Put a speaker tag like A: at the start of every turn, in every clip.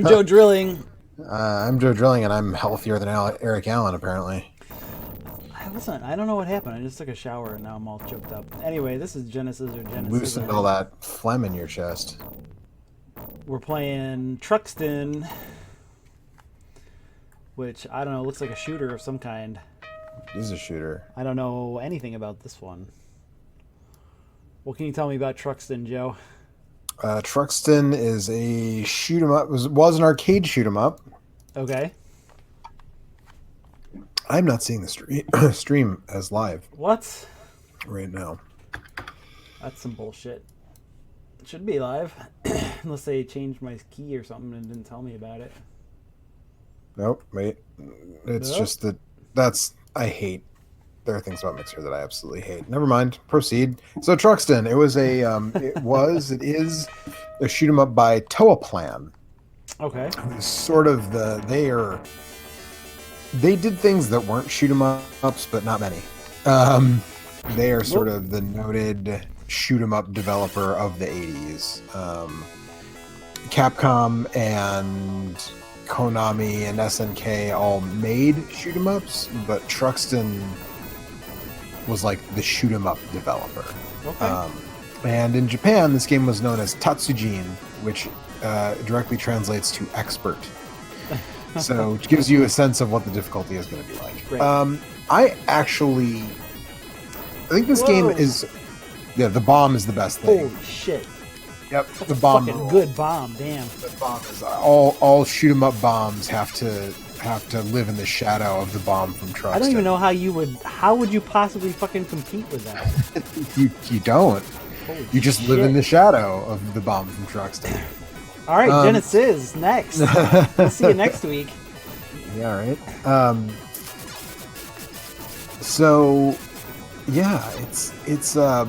A: Joe Drilling.
B: I'm Joe Drilling, and I'm healthier than Eric Allen, apparently.
A: I wasn't. I don't know what happened. I just took a shower and now I'm all choked up. Anyway, this is Genesis or Genesis.
B: Loosened all that phlegm in your chest.
A: We're playing Truxton, which I don't know. Looks like a shooter of some kind.
B: This is a shooter.
A: I don't know anything about this one. What can you tell me about Truxton, Joe?
B: Truxton is a shoot 'em up. Was an arcade shoot 'em up.
A: Okay.
B: I'm not seeing the stream as live
A: What?
B: right now.
A: That's some bullshit. It should be live, unless they changed my key or something and didn't tell me about it.
B: Nope. Wait. It's
A: Nope.
B: just I hate. There are things about Mixer that I absolutely hate. Never mind. Proceed. So Truxton, it is a shoot 'em up by Toaplan.
A: Okay.
B: Sort of they did things that weren't shoot 'em ups, but not many. They are sort of the noted shoot 'em up developer of the 80s. Capcom and Konami and SNK all made shoot 'em ups, but Truxton was like the shoot 'em up developer.
A: Okay.
B: And in Japan, this game was known as Tatsujin, which directly translates to expert. So it gives you a sense of what the difficulty is going to be like.
A: Great.
B: I think this game is, the bomb is the best thing.
A: Holy shit.
B: Yep,
A: That's
B: the
A: a
B: bomb.
A: fucking good bomb. Damn.
B: The bomb is all shoot 'em up bombs have to live in the shadow of the bomb from Truxton.
A: I don't even know how would you possibly fucking compete with that?
B: you don't.
A: Holy
B: You just live in the shadow of the bomb from Truxton.
A: All right, Genesis next. We'll see you next week.
B: Yeah, right. So, yeah, it's
A: Oh,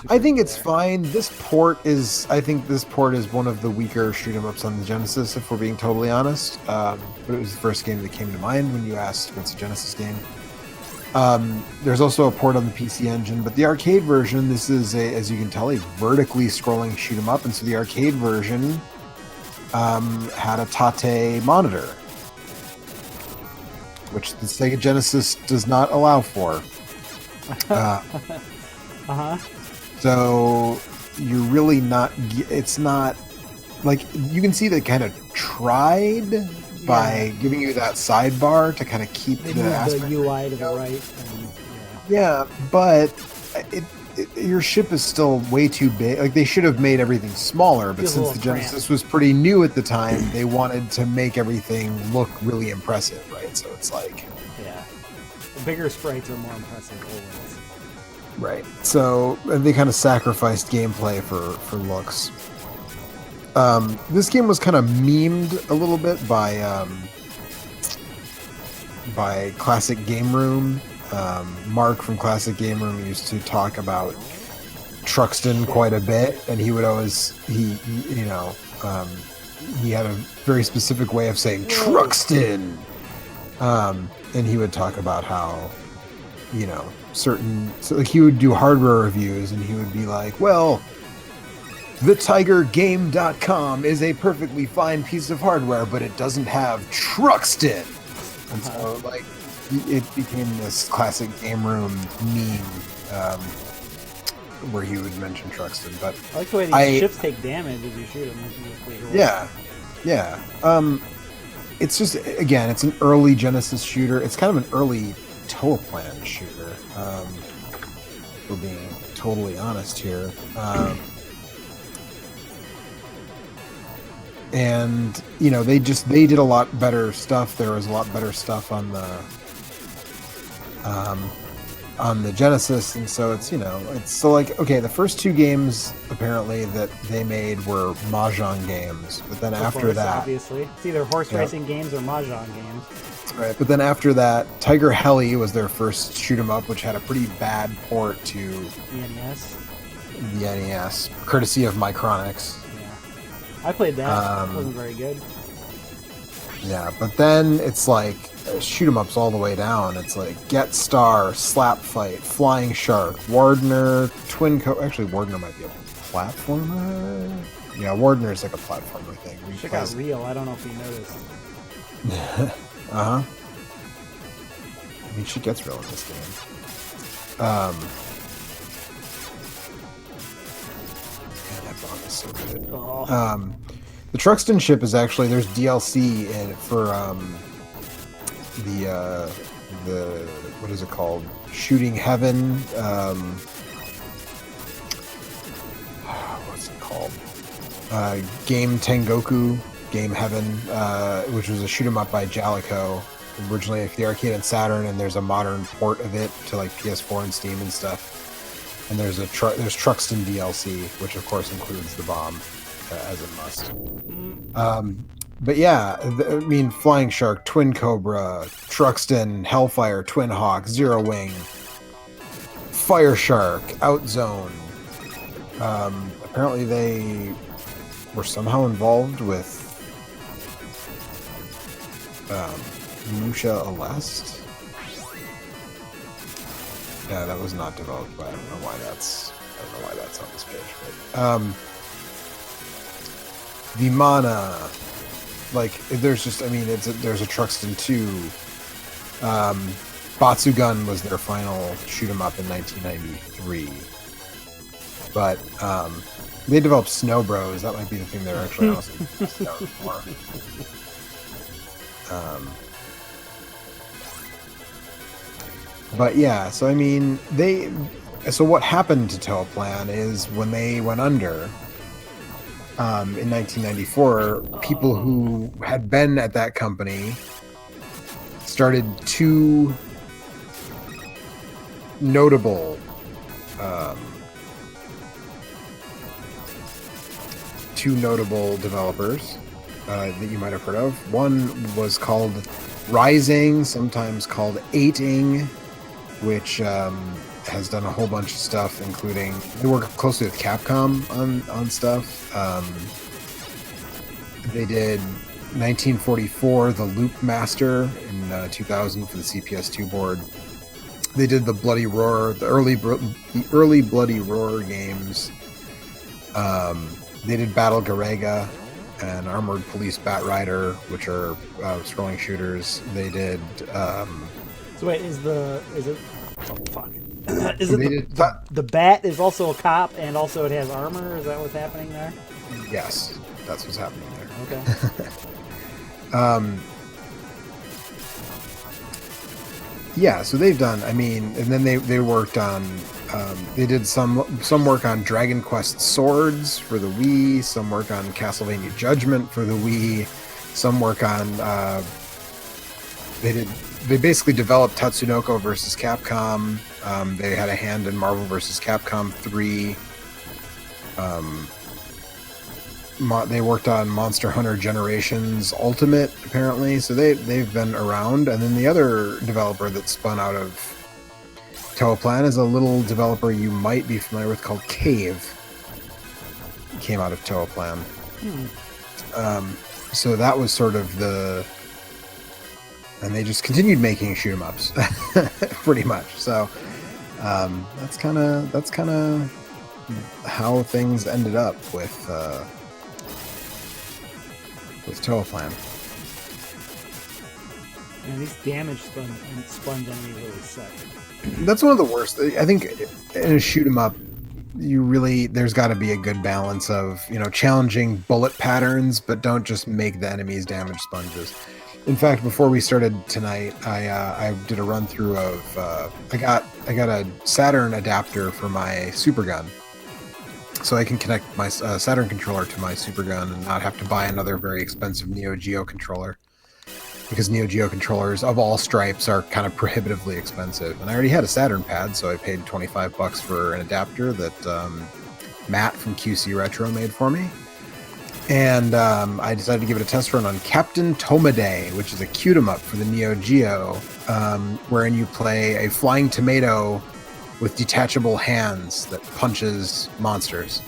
B: I think it's fine. I think this port is one of the weaker shoot 'em ups on the Genesis, if we're being totally honest. But it was the first game that came to mind when you asked what's a Genesis game. There's also a port on the PC Engine, but the arcade version, this is as you can tell, a vertically scrolling shoot 'em up, and so the arcade version had a Tate monitor, which the Sega Genesis does not allow for. So you're really not. It's not like you can see they kind of tried by giving you that sidebar to kind of keep
A: they
B: the
A: moved
B: aspect
A: the UI to the right. And,
B: Yeah, but your ship is still way too big. Like they should have made everything smaller, but
A: Feels a
B: since the
A: little cramped.
B: Genesis was pretty new at the time, they wanted to make everything look really impressive, right? So it's like,
A: yeah. The bigger sprites are more impressive always.
B: right. So they kind of sacrificed gameplay for looks. This game was kind of memed a little bit by Classic Game Room. Mark from Classic Game Room used to talk about Truxton quite a bit, and he would always he had a very specific way of saying Truxton, and he would talk about how like he would do hardware reviews, and he would be like, well, thetigergame.com is a perfectly fine piece of hardware, but it doesn't have Truxton. And so, like, it became this classic game room meme where he would mention Truxton. But
A: I like the way these ships take damage as you shoot them. Which is pretty cool.
B: Yeah. It's just, again, it's an early Genesis shooter. It's kind of an early Toaplan shooter, for being totally honest here. And they did a lot better stuff. There was a lot better stuff on the Genesis, and so it's so like, okay, the first two games apparently that they made were Mahjong games, but then after that,
A: obviously it's either horse racing games or Mahjong games.
B: right? But then after that, Tiger Heli was their first shoot 'em up, which had a pretty bad port to
A: the NES,
B: the NES, courtesy of Micronics.
A: I played that. It wasn't very good.
B: Yeah, but then it's like shoot 'em ups all the way down. It's like Get Star, Slap Fight, Flying Shark, Wardner, Actually, Wardner might be a platformer. Yeah, Wardener is like a platformer thing.
A: Shit got real. I don't know if you noticed.
B: Uh-huh. I mean, shit gets real in this game. Man, that bomb is so good.
A: Oh.
B: The Truxton ship is actually, there's DLC in it for the what is it called? Shooting Heaven. What's it called? Game Tengoku, Game Heaven, which was a shoot 'em up by Jalico, originally for the arcade and Saturn, and there's a modern port of it to like PS4 and Steam and stuff. And there's there's Truxton DLC, which of course includes the bomb, as it must. But yeah, I mean, Flying Shark, Twin Cobra, Truxton, Hellfire, Twin Hawk, Zero Wing, Fire Shark, Outzone. Apparently they were somehow involved with Musha Alest. Yeah, that was not developed by, I don't know why that's on this page, but Vimana, like, there's just, I mean, there's a Truxton 2. Batsugun was their final shoot 'em up in 1993. But they developed Snow Bros. That might be the thing they're actually also known for. But yeah, so I mean, so what happened to Toaplan is when they went under in 1994, people who had been at that company started two notable developers that you might have heard of. One was called Rising, sometimes called 8ing, which has done a whole bunch of stuff, including they work closely with Capcom on stuff. They did 1944, The Loop Master, in 2000 for the CPS2 board. They did the Bloody Roar, the early Bloody Roar games. They did Battle Garega and Armored Police Batrider, which are scrolling shooters. They did.
A: So wait, is it? Oh fuck! Is it the bat is also a cop and also it has armor? Is that what's happening there?
B: Yes, that's what's happening there.
A: Okay.
B: Yeah, so they've done. I mean, and then they worked on. They did some work on Dragon Quest Swords for the Wii. Some work on Castlevania Judgment for the Wii. Some work on. They basically developed Tatsunoko versus Capcom. They had a hand in Marvel versus Capcom 3. They worked on Monster Hunter Generations Ultimate, apparently. So they've been around. And then the other developer that spun out of Toaplan is a little developer you might be familiar with called Cave. Came out of Toaplan. So that was sort of and they just continued making shoot 'em ups, pretty much. So that's kind of how things ended up with Toaplan.
A: And these damage sponge enemies really suck.
B: That's one of the worst. I think in a shoot 'em up, there's got to be a good balance of, challenging bullet patterns, but don't just make the enemies damage sponges. In fact, before we started tonight, I did a run through of I got a Saturn adapter for my super gun, so I can connect my Saturn controller to my super gun and not have to buy another very expensive Neo Geo controller, because Neo Geo controllers of all stripes are kind of prohibitively expensive. And I already had a Saturn pad, so I paid $25 for an adapter that Matt from QC Retro made for me. And I decided to give it a test run on Captain Tomade, which is a cute 'em up for the Neo Geo, wherein you play a flying tomato with detachable hands that punches monsters,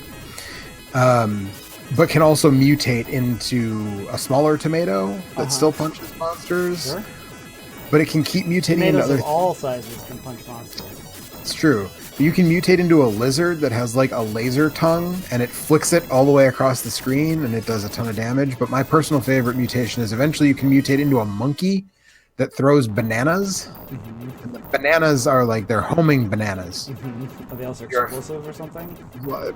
B: but can also mutate into a smaller tomato that still punches monsters.
A: Sure.
B: But it can keep mutating
A: Tomatoes
B: into other.
A: of all sizes can punch monsters.
B: It's true. You can mutate into a lizard that has like a laser tongue, and it flicks it all the way across the screen, and it does a ton of damage. But my personal favorite mutation is eventually you can mutate into a monkey that throws bananas. Mm-hmm. And the bananas are like, they're homing bananas.
A: Mm-hmm. Are they also explosive or something?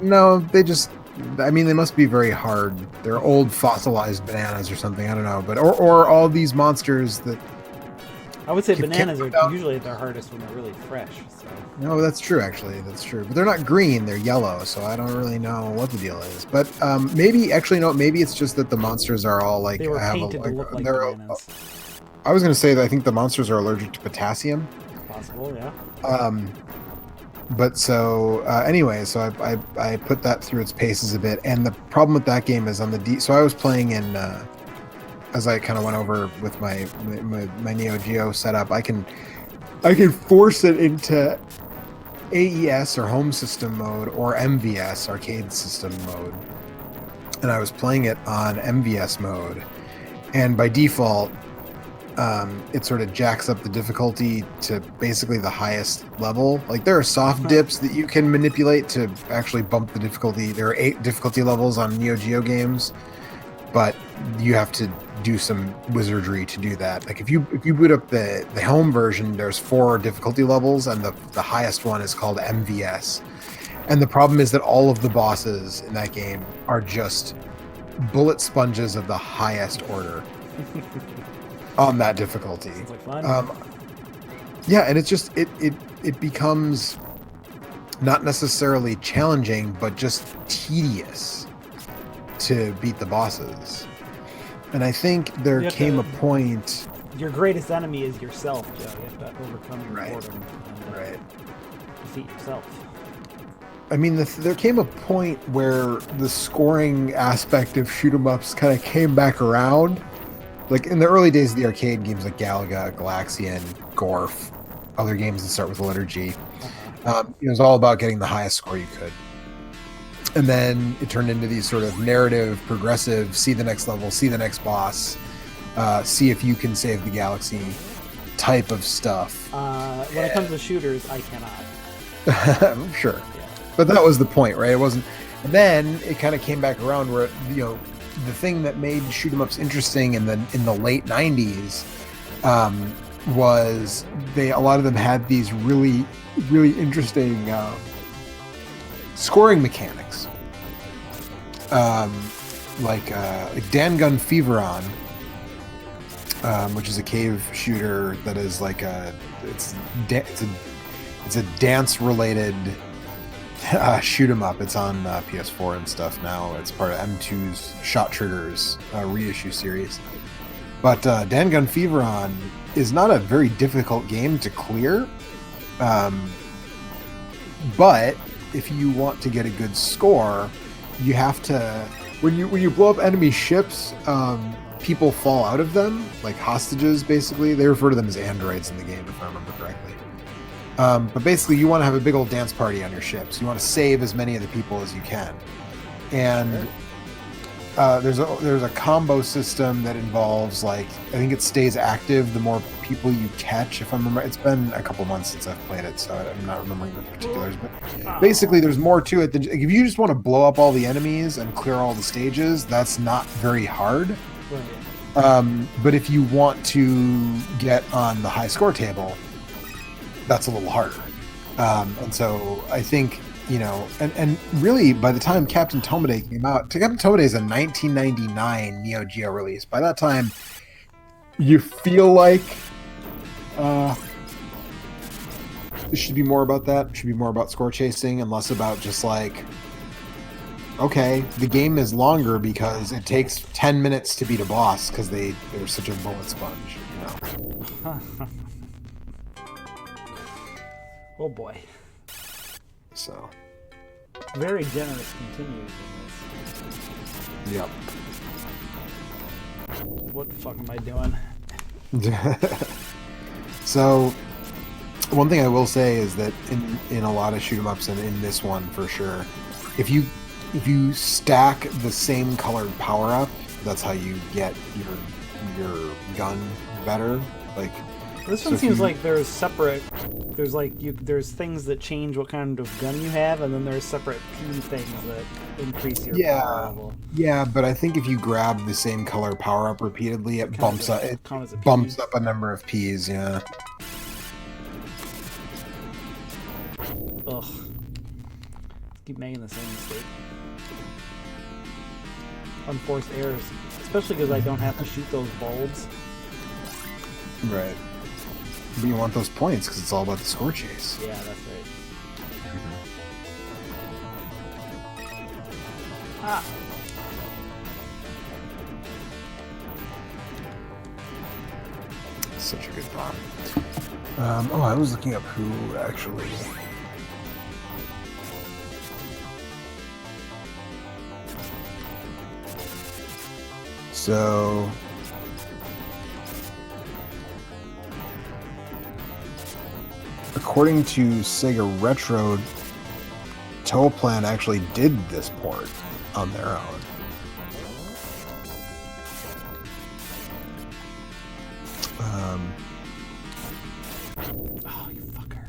B: No, they must be very hard. They're old fossilized bananas or something. I don't know. But or all these monsters that...
A: I would say bananas are usually at their hardest when they're really fresh. So.
B: No, that's true, actually. That's true. But they're not green, they're yellow, so I don't really know what the deal is. But maybe it's just that the monsters are all like...
A: They were painted to look like bananas.
B: I was going to say that I think the monsters are allergic to potassium.
A: Possible, yeah.
B: But so anyway, so I put that through its paces a bit, and the problem with that game is on the so I was playing in as I kind of went over with my Neo Geo setup, I can force it into AES or home system mode or MVS arcade system mode, and I was playing it on MVS mode, and by default it sort of jacks up the difficulty to basically the highest level. Like there are soft dips that you can manipulate to actually bump the difficulty. There are 8 difficulty levels on Neo Geo games, but you have to do some wizardry to do that. Like if you boot up the home version, there's 4 difficulty levels, and the highest one is called MVS. And the problem is that all of the bosses in that game are just bullet sponges of the highest order. On that difficulty. Sounds like fun. Yeah, and it's just it becomes not necessarily challenging, but just tedious to beat the bosses. And I think there came a point.
A: Your greatest enemy is yourself, Joe. You have to overcome your boredom and defeat yourself.
B: I mean, there came a point where the scoring aspect of shoot 'em ups kind of came back around. Like in the early days of the arcade games like Galaga, Galaxian, Gorf, other games that start with the letter G, it was all about getting the highest score you could. And then it turned into these sort of narrative, progressive, see the next level, see the next boss, see if you can save the galaxy type of stuff.
A: When it comes to shooters, I cannot.
B: Sure. Yeah. But that was the point, right? It wasn't. And then it kind of came back around where, the thing that made shoot 'em ups interesting in the late 90s was a lot of them had these really, really interesting scoring mechanics. Like Dan-Gun Feveron, which is a cave shooter that is like it's a dance related shoot 'em up. It's on PS4 and stuff now. It's part of M2's Shot Triggers reissue series. But Dan-Gun Feveron is not a very difficult game to clear. But if you want to get a good score, you have to when you blow up enemy ships, people fall out of them, like hostages basically. They refer to them as androids in the game, if I remember correctly. But basically, you want to have a big old dance party on your ships. You want to save as many of the people as you can. And there's a combo system that involves, like, I think it stays active the more people you catch. If I remember, it's been a couple months since I've played it, so I'm not remembering the particulars. But basically, there's more to it than if you just want to blow up all the enemies and clear all the stages. That's not very hard. But if you want to get on the high score table, that's a little harder. And so I think, and really by the time Captain Tomade came out, Captain Tomade is a 1999 Neo Geo release. By that time, you feel like it should be more about that. It should be more about score chasing and less about just like, okay, the game is longer because it takes 10 minutes to beat a boss because they're such a bullet sponge,
A: Oh boy.
B: So.
A: Very generous continues in this.
B: Yep.
A: What the fuck am I doing?
B: So, one thing I will say is that in a lot of shoot 'em ups, and in this one for sure, if you stack the same colored power up, that's how you get your gun better. Like,
A: This one seems like there's separate. There's like there's things that change what kind of gun you have, and then there's separate P things that increase your power level.
B: Yeah, but I think if you grab the same color power up repeatedly, it bumps up. It bumps up a number of Ps. Yeah.
A: Ugh. Keep making the same mistake. Unforced errors, especially because I don't have to shoot those bulbs.
B: Right. But you want those points because it's all about the score chase.
A: Yeah, that's right. Ah.
B: Such a good bomb. I was looking up who actually. So. According to Sega Retro, Toaplan actually did this port on their own.
A: Oh, you fucker.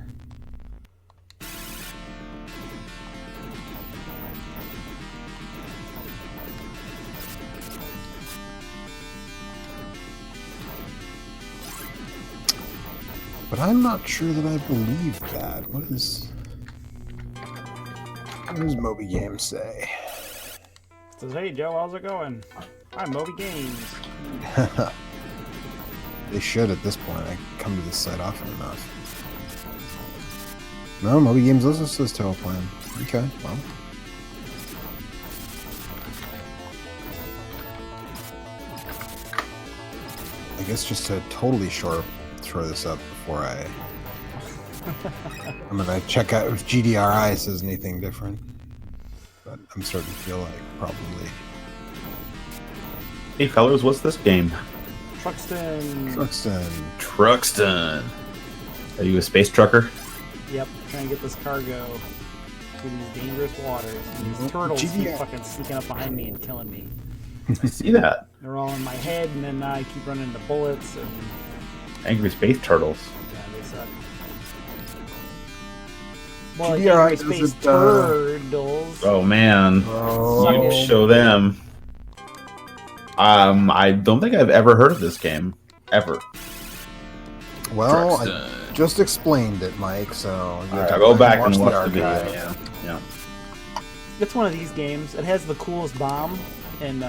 B: But I'm not sure that I believe that. What does Moby Games say?
A: It says, hey Joe, how's it going? I'm Moby Games.
B: They should at this point. I come to this site often enough. No, Moby Games also says Toaplan. Okay, well. I guess just to totally throw this up before I'm gonna check out if GDRI says anything different. But I'm starting to feel like probably.
C: Hey fellas, what's this game?
A: Truxton.
C: Are you a space trucker?
A: Yep, trying to get this cargo through these dangerous waters. And these turtles keep fucking sneaking up behind me and killing me.
C: I see that.
A: They're all in my head, and then I keep running into bullets. And
C: Angry space turtles.
A: yeah, they suck. More like angry space turtles.
C: Oh man, you show them. I don't think I've ever heard of this game, ever.
B: Well, I just explained it, Mike. So
C: I'll go back and watch the video. Yeah.
A: It's one of these games. It has the coolest bomb, and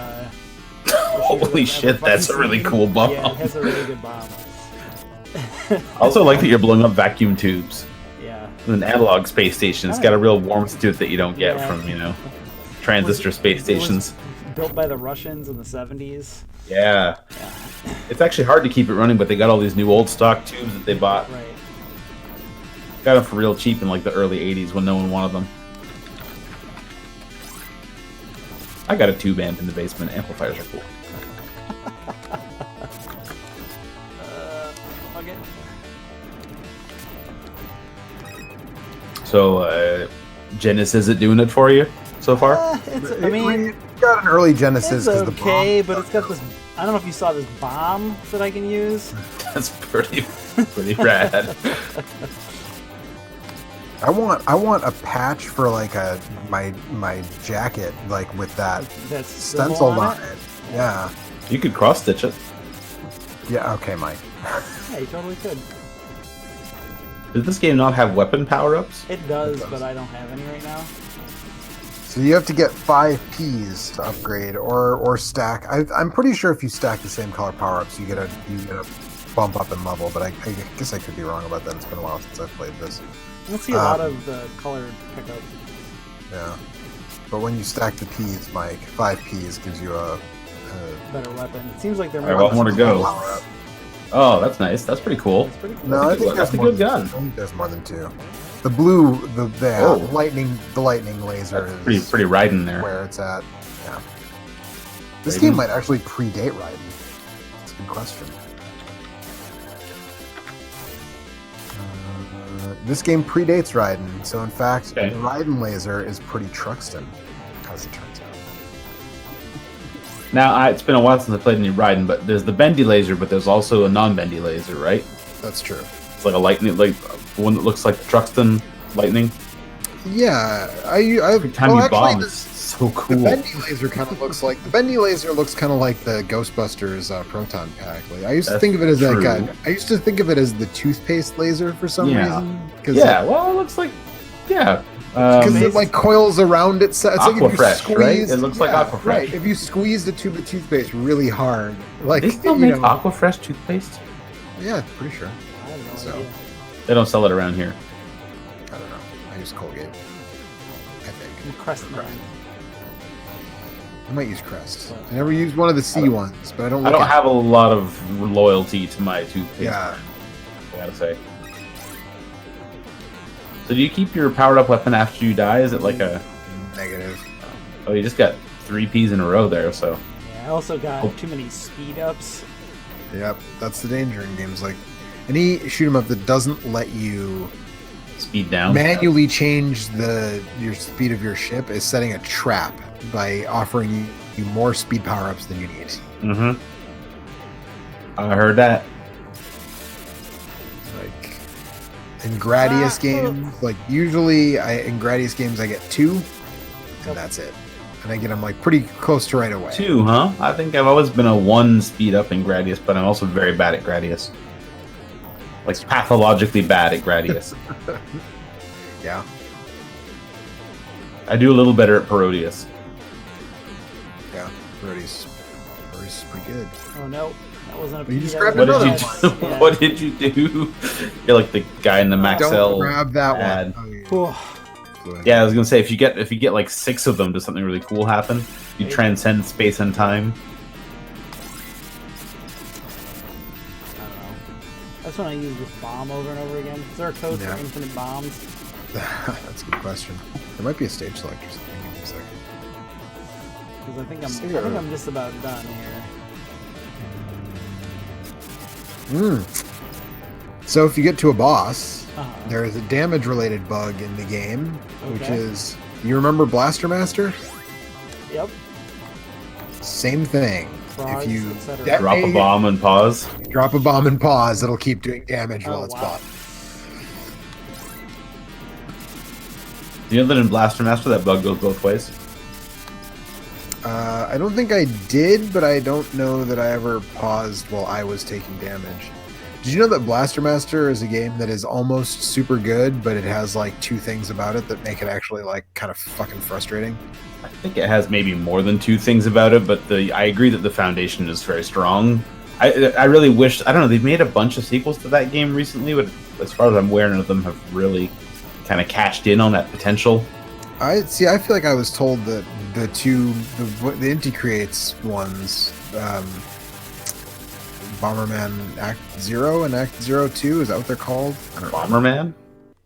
C: holy shit, that's a really cool bomb.
A: Yeah, it has a really good bomb.
C: I also like that you're blowing up vacuum tubes.
A: Yeah.
C: An analog space station. It's got a real warmth to it that you don't get from, transistor space stations.
A: Built by the Russians in the 70s.
C: Yeah. It's actually hard to keep it running, but they got all these new old stock tubes that they bought.
A: Right.
C: Got them for real cheap in like the early 80s when no one wanted them. I got a tube amp in the basement. Amplifiers are cool.
A: Okay.
C: So, Genesis, is it doing it for you so far?
A: I mean,
B: it's got an early Genesis.
A: It's okay, but it's got this. I don't know if you saw this bomb that I can use.
C: That's pretty rad.
B: I want a patch for like my jacket, like with that stenciled on it. Yeah.
C: You could cross stitch it.
B: Yeah. Okay, Mike.
A: Yeah, you totally could.
C: Does this game not have weapon power-ups?
A: It does, but I don't have any right now.
B: So you have to get 5 Ps to upgrade, or stack. I'm pretty sure if you stack the same color power-ups, you get a bump up in level. But I guess I could be wrong about that. It's been a while since I've played this.
A: I don't see a lot of the colored pickup.
B: Yeah, but when you stack the Ps, Mike, 5 Ps gives you a
A: better weapon. It seems like they're
C: more. More to go. Oh, that's nice. That's pretty cool.
A: That's pretty cool.
B: No, I think
C: that's a good gun.
B: I think there's more than 2. The blue, the lightning laser is
C: pretty Raiden there.
B: Where it's at. Yeah. This game might actually predate Raiden. That's a good question. This game predates Raiden, so in fact, the Raiden laser is pretty Truxton, as it turns out.
C: Now, it's been a while since I played any Raiden, but there's the bendy laser, but there's also a non-bendy laser, right?
B: That's true.
C: It's like a lightning, like one that looks like the Truxton lightning.
B: Yeah,
C: Every time you bomb, it's so cool.
B: The bendy laser kind of looks like the Ghostbusters proton pack. Like I used to think of it as I used to think of it as the toothpaste laser for some reason.
C: Well, it looks like
B: because it like coils around it. It's like if you
C: squeeze, right? It looks like Aquafresh.
B: Right. If you squeeze the tube of toothpaste really hard, like
C: they still make Aquafresh toothpaste.
B: Yeah, pretty sure.
A: I have no
C: So
A: idea.
C: they don't sell it around here.
B: I don't know. I use Colgate. I think.
A: Crest mine.
B: I might use Crest. I never used one of the C ones, but I don't.
C: I don't have a lot of loyalty to my toothpaste.
B: Yeah,
C: I gotta say. So do you keep your powered up weapon after you die? Is it like a
B: negative?
C: Oh, you just got 3 Ps in a row there. So
A: Yeah, I also got too many speed ups.
B: Yep, that's the danger in games like any shoot 'em up that doesn't let you
C: speed down,
B: manually change your speed of your ship is setting a trap by offering you more speed power ups than you need.
C: Mm-hmm. I heard that.
B: Like in Gradius games, like usually in Gradius games I get 2, and that's it. And I get them like pretty close to right away.
C: 2, huh? I think I've always been a 1 speed up in Gradius, but I'm also very bad at Gradius. Like pathologically bad at Gradius.
B: Yeah.
C: I do a little better at Parodius.
B: Yeah, Parodius is pretty good.
A: Oh no, that wasn't a
B: But you just
A: P,
B: grabbed
A: that was
C: What
A: a
C: did you
A: S.
C: do?
A: Yeah.
C: What did you do? You're like the guy in the Maxell.
B: Don't grab that
C: ad.
B: one. Oh,
A: Whew.
C: Yeah, I was gonna say if you get like 6 of them, does something really cool happen? You transcend space and time.
A: I don't know. That's when I use this bomb over and over again. Is there a code for infinite bombs?
B: That's a good question. There might be a stage select or something. Give me a second.
A: Because I think I'm just about done here.
B: So if you get to a boss, there is a damage-related bug in the game, which is, you remember Blaster Master?
A: Yep.
B: Same thing.
A: Frogs,
B: if you
A: etc.
C: Drop a bomb and pause.
B: drop a bomb and pause, it'll keep doing damage while it's
A: wow.
B: paused.
C: Do you know that in Blaster Master that bug goes both ways?
B: I don't think I did, but I don't know that I ever paused while I was taking damage. Did you know that Blaster Master is a game that is almost super good, but it has like 2 things about it that make it actually like kind of fucking frustrating?
C: I think it has maybe more than 2 things about it, but I agree that the foundation is very strong. I really wish, I don't know, they've made a bunch of sequels to that game recently, but as far as I'm aware, none of them have really kind of cashed in on that potential.
B: I feel like I was told that the Inti Creates ones, Bomberman Act 0 and Act 02, is that what they're called? I don't know.
C: Bomberman?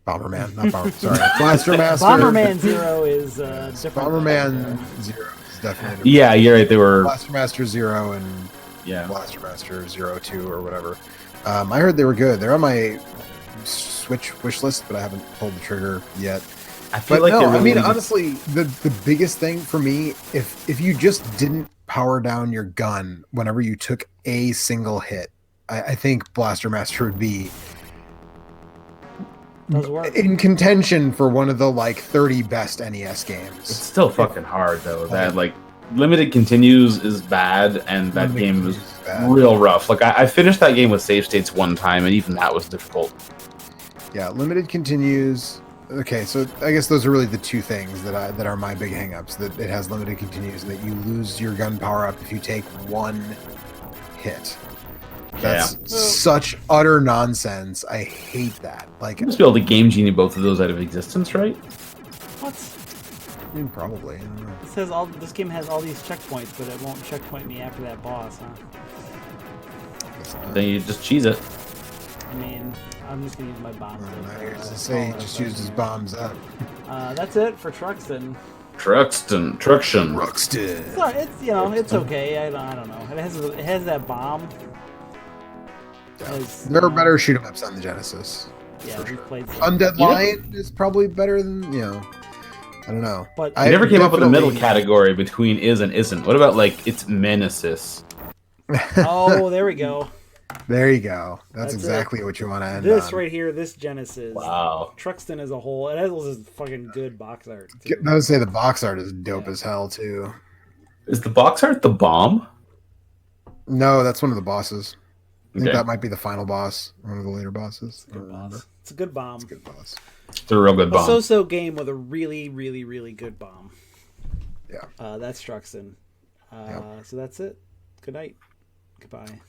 B: Bomberman, not Bomber. Sorry, Blaster Master.
A: Bomberman Zero is different.
B: Bomberman 0 is definitely.
C: Yeah, you're right. They were
B: Blaster Master 0 and Blaster Master 02 or whatever. I heard they were good. They're on my Switch wish list, but I haven't pulled the trigger yet.
C: I feel like
B: I mean, honestly, the biggest thing for me, if you just didn't power down your gun whenever you took a single hit, I think Blaster Master would be in contention for one of the like 30 best NES games.
C: It's still fucking hard though. That like limited continues is bad, and that game was real rough. Like I finished that game with save states one time, and even that was difficult.
B: Yeah, limited continues. Okay, so I guess those are really the 2 things that are my big hangups. That it has limited continues, and that you lose your gun power up if you take 1 hit. That's such utter nonsense. I hate that. Like,
C: you must be able to game genie both of those out of existence, right?
A: What?
B: I mean, probably. I don't know.
A: It says this game has all these checkpoints, but it won't checkpoint me after that boss, huh?
C: Then you just cheese it.
A: I mean, I'm just gonna use my bombs.
B: Just use his bombs up.
A: That's it for Truxton.
C: Truxton.
A: So it's okay. I don't know. It has that bomb.
B: There are better shoot 'em ups on the Genesis.
A: Yeah, we played
B: Undead Lion is probably better than I don't know.
A: But
C: I never came up with a middle category between is and isn't. What about like it's Menesis?
A: Oh, there we go.
B: There you go. That's exactly what you want to end on.
A: This right here, this Genesis.
C: Wow.
A: Truxton as a whole, it has this fucking good box art, too.
B: I would say the box art is dope as hell, too.
C: Is the box art the bomb?
B: No, that's one of the bosses. I think
C: Okay.
B: that might be the final boss, one of the later bosses.
A: It's a good boss. It's a good bomb.
B: It's a good boss.
C: It's a real good bomb.
A: A so-so game with a really, really, really good bomb.
B: Yeah.
A: That's Truxton. So that's it. Good night. Goodbye.